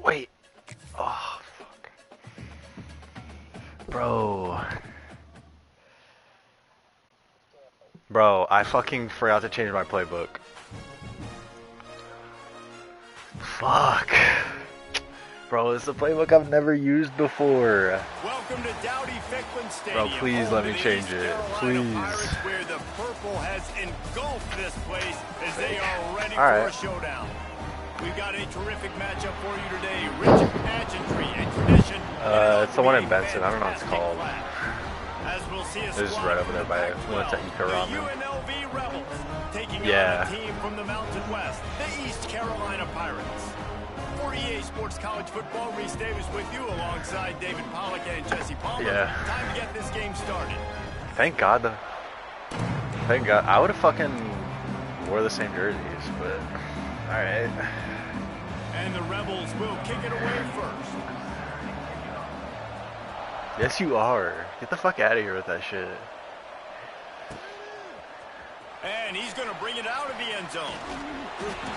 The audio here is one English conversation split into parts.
Wait. Oh, fuck. Bro. Bro, I fucking forgot to change my playbook. Fuck. Bro, it's a playbook I've never used before. Welcome to Dowdy Ficklin Stadium. Bro, please let me change it. Please. Pirates, where the purple has engulfed this place as they are ready for a showdown. We've got a terrific matchup for you today. Rich pageantry and tradition. It's the one in Benson. I don't know what it's called. As we'll see It's just right over there by Winter Ramen. The UNLV Rebels taking on a team from the Mountain West, the East Carolina Pirates. For EA Sports College Football, Reese Davis with you alongside David Pollack and Jesse Palmer. Yeah. Time to get this game started. Thank God, though. Thank God. I would have fucking wore the same jerseys, but alright. And the Rebels will kick it away first. Yes, you are. Get the fuck out of here with that shit. And he's going to bring it out of the end zone.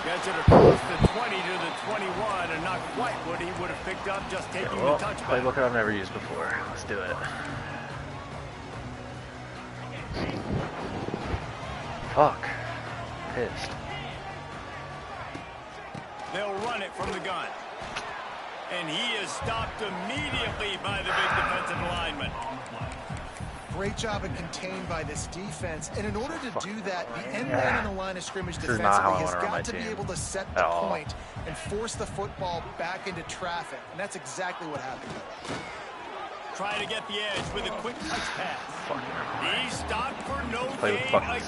Gets it across the 20 to the 21, and not quite what he would have picked up just taking the touchback. Playbook I've never used before. Let's do it. Fuck. Pissed. They'll run it from the gun. And he is stopped immediately by the big defensive lineman. Great job and contained by this defense. And in order to do that, the end man in the line of scrimmage defensively has got to be able to set the point and force the football back into traffic. And that's exactly what happened. Try to get the edge with a quick touch pass. He stopped for no gain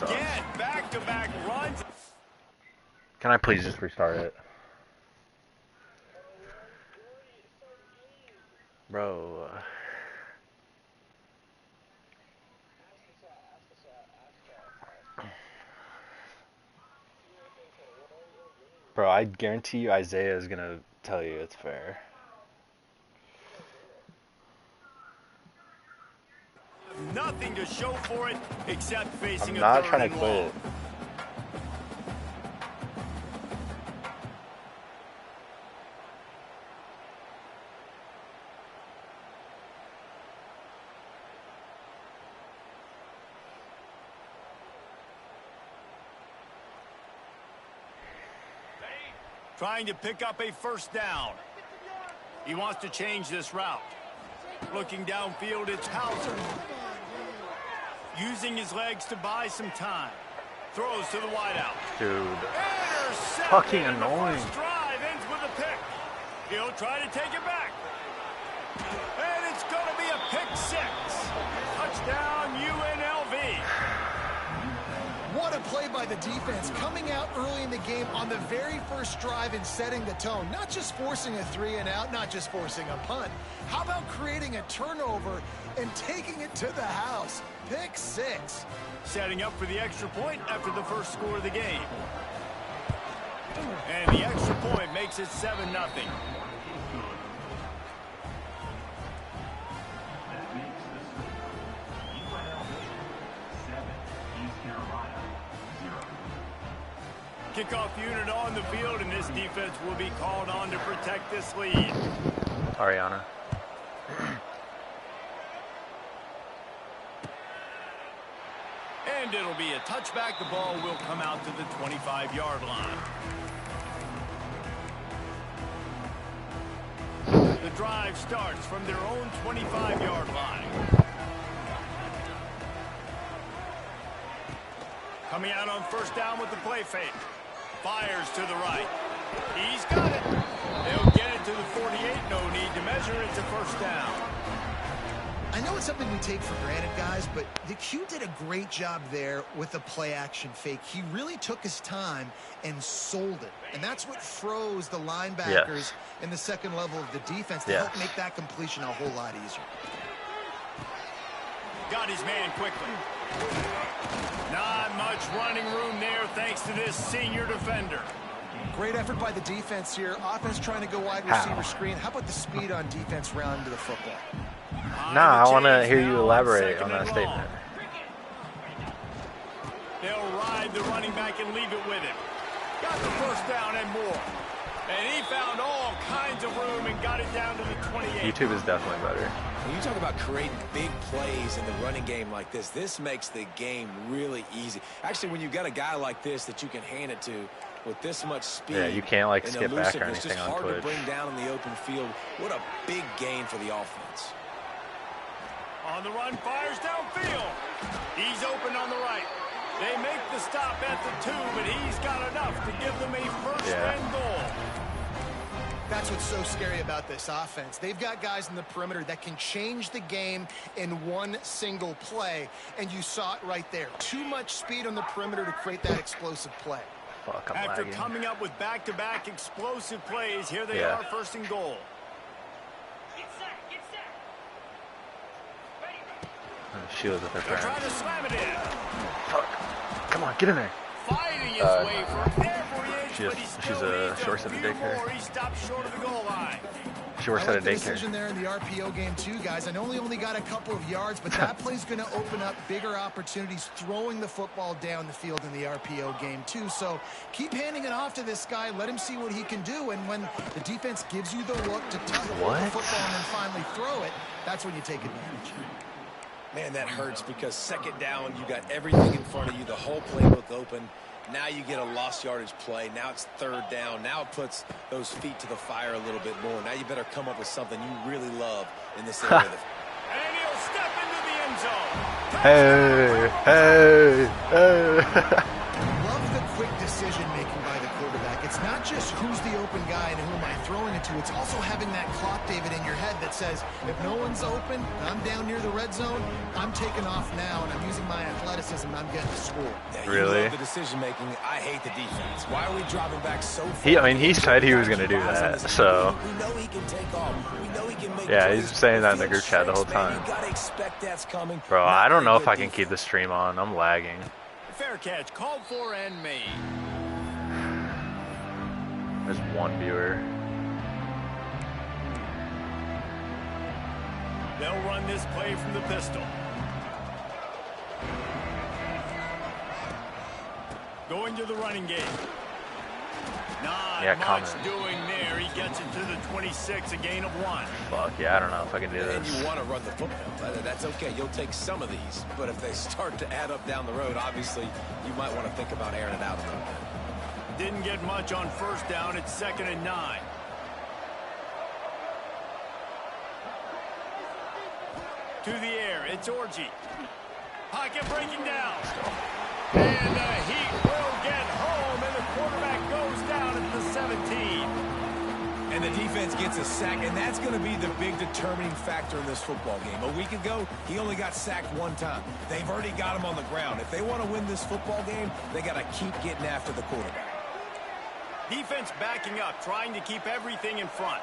again. Back-to-back runs. Can I please just restart it? Bro. Bro, I guarantee you Isaiah is gonna tell you it's fair. Nothing to show for it except facing I'm not trying to quit. Trying to pick up a first down. He wants to change this route. Looking downfield, it's Hauser. Using his legs to buy some time. Throws to the wideout. Dude. Fucking annoying. The first drive ends with a pick. He'll try to take it back. And it's going to be a pick six. Touchdown UNLV. What a play by the defense, coming out early in the game on the very first drive and setting the tone. Not just forcing a 3-and-out, not just forcing a punt. How about creating a turnover and taking it to the house? Pick six. Setting up for the extra point after the first score of the game. And the extra point makes it 7-0. Kickoff unit on the field, and this defense will be called on to protect this lead. Ariana. And it'll be a touchback. The ball will come out to the 25-yard line. The drive starts from their own 25-yard line. Coming out on first down with the play fake. Fires to the right. He's got it. They'll get it to the 48. No need to measure. It's a first down. I know it's something we take for granted, guys, but the Q did a great job there with the play-action fake. He really took his time and sold it. And that's what froze the linebackers in the second level of the defense to help make that completion a whole lot easier. Got his man quickly. Not much running room there thanks to this senior defender. Great effort by the defense here. Offense trying to go wide receiver screen. How about the speed on defense round to the football? Nah, I want to hear you elaborate on that statement. They'll ride the running back and leave it with him. Got the first down and more. And he found all kinds lines of room and got it down to the 28. YouTube is definitely better. When you talk about creating big plays in the running game like this makes the game really easy. Actually, when you've got a guy like this that you can hand it to with this much speed, Yeah, you can't like and skip back or elusiveness, anything just on hard Twitch. to bring down in the open field. What a big gain for the offense. On the run, fires downfield. He's open on the right. They make the stop at the 2, but he's got enough to give them a first and goal. That's what's so scary about this offense. They've got guys in the perimeter that can change the game in one single play, and you saw it right there. Too much speed on the perimeter to create that explosive play. Fuck, I'm After lagging. coming up with back-to-back explosive plays, here they are, first and goal. She was with her They're trying to friends. slam it in. Fuck. Come on, get in there. Fighting his way for every inch, she's but he a still needs short a set of few daycare. more. He stopped short of the goal line. She works I at a like the daycare. decision there in the RPO game too, guys. I know he only got a couple of yards, but that play's going to open up bigger opportunities throwing the football down the field in the RPO game too. So keep handing it off to this guy. Let him see what he can do. And when the defense gives you the look to tuck the football and then finally throw it, that's when you take advantage. Man, that hurts because second down, you got everything in front of you, the whole playbook open. Now you get a lost yardage play. Now it's third down. Now it puts those feet to the fire a little bit more. Now you better come up with something you really love in this area. And he'll step into the end zone. Hey. Love the quick decision-making by the quarterback. It's not just who's the open guy and who am I throwing it to. It's also having that clock, David, in your head that says, if no one's open, I'm down near the red zone, I'm taking off now, and I'm using my athleticism, and I'm getting the score. Yeah, Really? You love the decision-making. I hate the defense. Why are we dropping back so far? He said he was going to do that, so. We know he can take off. We know he can make Yeah, plays. he's saying that in the Field group chat the whole stretch, man. time. You gotta expect that's coming. Bro, Not I don't know very if I good can keep the stream on. I'm lagging. Fair catch, called for and made. There's one viewer. They'll run this play from the pistol. Going to the running game. Not much doing there. He gets it to the 26, a gain of 1. Fuck, yeah, I don't know if I can do And this. you want to run the football. That's okay. You'll take some of these. But if they start to add up down the road, obviously, you might want to think about airing it out a little bit. Didn't get much on first down. It's 2nd and 9. To the air. It's Orji. Pocket breaking down. And the Heat will get home, and the quarterback goes down at the 17. And the defense gets a sack, and that's going to be the big determining factor in this football game. A week ago, he only got sacked one time. They've already got him on the ground. If they want to win this football game, they got to keep getting after the quarterback. Defense backing up, trying to keep everything in front.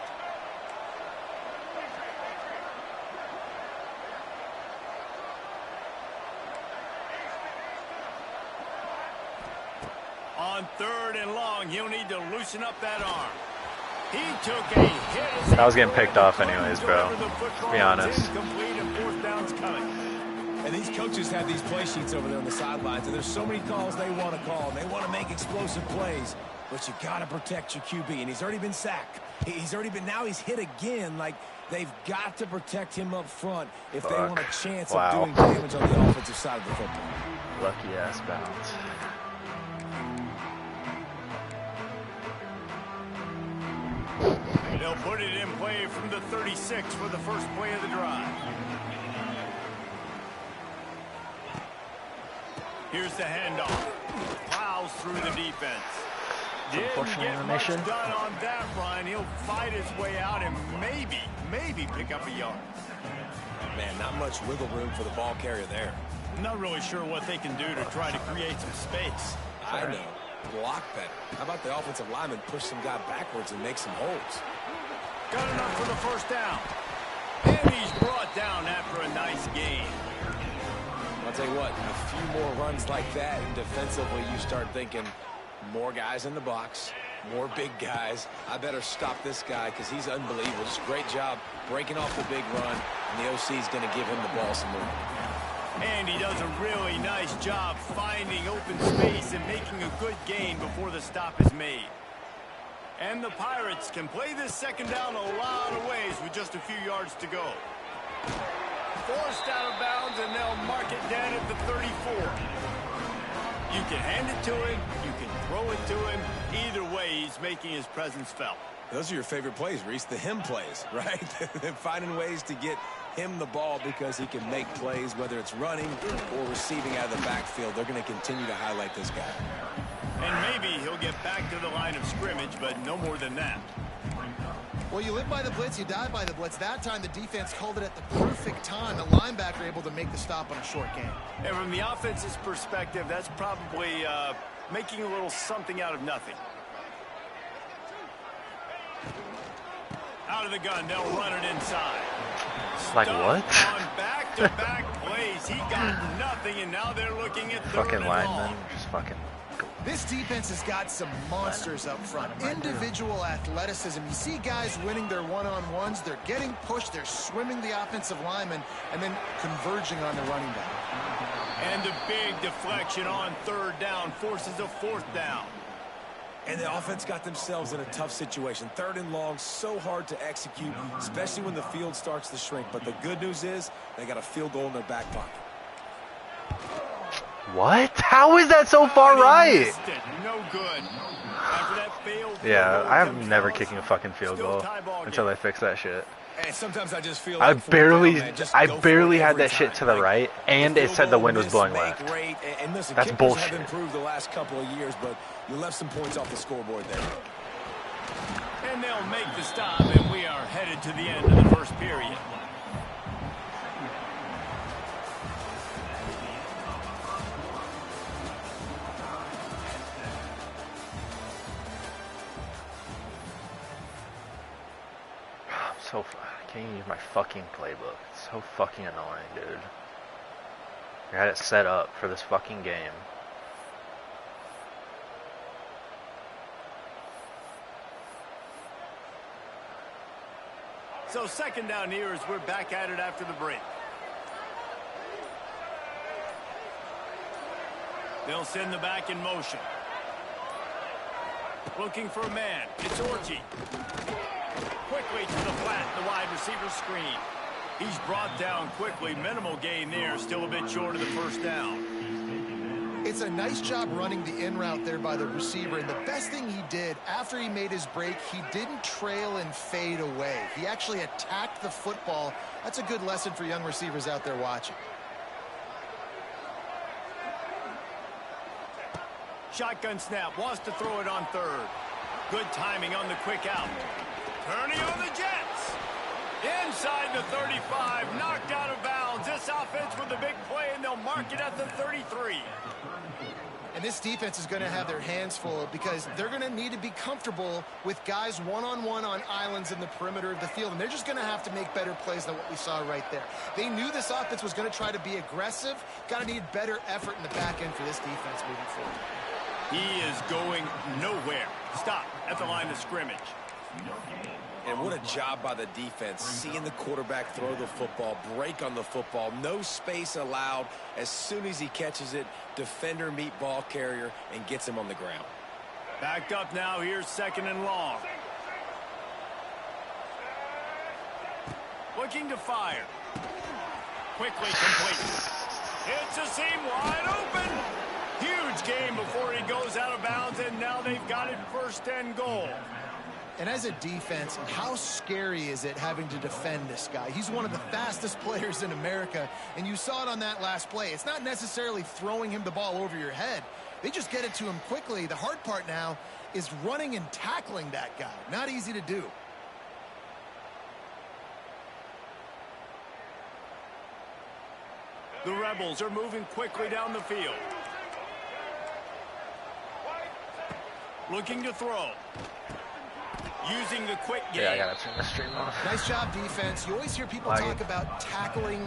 On 3rd and long, he'll need to loosen up that arm. He took a hit. I was getting picked off anyways, bro. To be honest. Incomplete and 4th down's coming. And these coaches have these play sheets over there on the sidelines, and there's so many calls they want to call, and they want to make explosive plays. But you got to protect your QB, and he's already been sacked. Now he's hit again. Like, they've got to protect him up front if they want a chance of doing damage on the offensive side of the football. Lucky ass bounce. They'll put it in play from the 36 for the first play of the drive. Here's the handoff. Plows through the defense. Didn't get much done on that run. He'll fight his way out and maybe pick up a yard. Man, not much wiggle room for the ball carrier there. I'm not really sure what they can do to try to create some space. I know. Block better. How about the offensive lineman push some guy backwards and make some holds? Got enough for the first down. And he's brought down after a nice gain. I'll tell you what, a few more runs like that, and defensively you start thinking, more guys in the box, more big guys. I better stop this guy because he's unbelievable. Just great job breaking off the big run, and the OC is going to give him the ball some more. And he does a really nice job finding open space and making a good gain before the stop is made. And the Pirates can play this second down a lot of ways with just a few yards to go. Forced out of bounds, and they'll mark it down at the 34. You can hand it to him. You can throw it to him. Either way, he's making his presence felt. Those are your favorite plays, Reese, the him plays, right? Finding ways to get him the ball because he can make plays, whether it's running or receiving out of the backfield. They're going to continue to highlight this guy. And maybe he'll get back to the line of scrimmage, but no more than that. Well, you live by the blitz, you die by the blitz. That time the defense called it at the perfect time. The linebacker able to make the stop on a short game. And from the offense's perspective, that's probably making a little something out of nothing. Out of the gun, they'll run it inside. Like what? On back-to-back plays, he got nothing, and now they're looking at fucking linemen, just fucking. This defense has got some monsters up front. Individual athleticism. You see guys winning their one-on-ones. They're getting pushed. They're swimming the offensive lineman and then converging on the running back. And a big deflection on third down forces a fourth down. And the offense got themselves in a tough situation. Third and long, so hard to execute, especially when the field starts to shrink. But the good news is they got a field goal in their back pocket. What? How is that so far right? No good. After that failed Yeah, I'm never kicking a fucking field goal until they fix that shit. And sometimes I just feel I like barely had that shit to the right, and it said the wind was blowing left. And listen, That's kickers bullshit. have improved the last couple of years, but you left some points off the scoreboard there. And they'll make the stop, and we are headed to the end of the first period. I can't even use my fucking playbook. It's so fucking annoying, dude. I had it set up for this fucking game. So second down here as we're back at it after the break. They'll send the back in motion. Looking for a man. It's Orchie. Quickly to the flat, the wide receiver screen. He's brought down quickly. Minimal gain there, still a bit short of the first down. It's a nice job running the in route there by the receiver, and the best thing he did after he made his break, he didn't trail and fade away. He actually attacked the football. That's a good lesson for young receivers out there watching. Shotgun snap, wants to throw it on third. Good timing on the quick out. Turning on the Jets. Inside the 35, knocked out of bounds. This offense with a big play, and they'll mark it at the 33. And this defense is going to have their hands full because they're going to need to be comfortable with guys one-on-one on islands in the perimeter of the field. And they're just going to have to make better plays than what we saw right there. They knew this offense was going to try to be aggressive. Got to need better effort in the back end for this defense moving forward. He is going nowhere. Stop at the line of scrimmage. And what a job by the defense, seeing the quarterback throw the football, break on the football, no space allowed. As soon as he catches it, defender meet ball carrier and gets him on the ground. Backed up now, here's second and long. Looking to fire. Quickly complete. It's a seam wide open. Huge game before he goes out of bounds, and now they've got it first and goal. And as a defense, how scary is it having to defend this guy? He's one of the fastest players in America, and you saw it on that last play. It's not necessarily throwing him the ball over your head. They just get it to him quickly. The hard part now is running and tackling that guy. Not easy to do. The Rebels are moving quickly down the field. Looking to throw. Using the quick game. Yeah, I gotta turn the stream off. Nice job, defense. You always hear people talk about tackling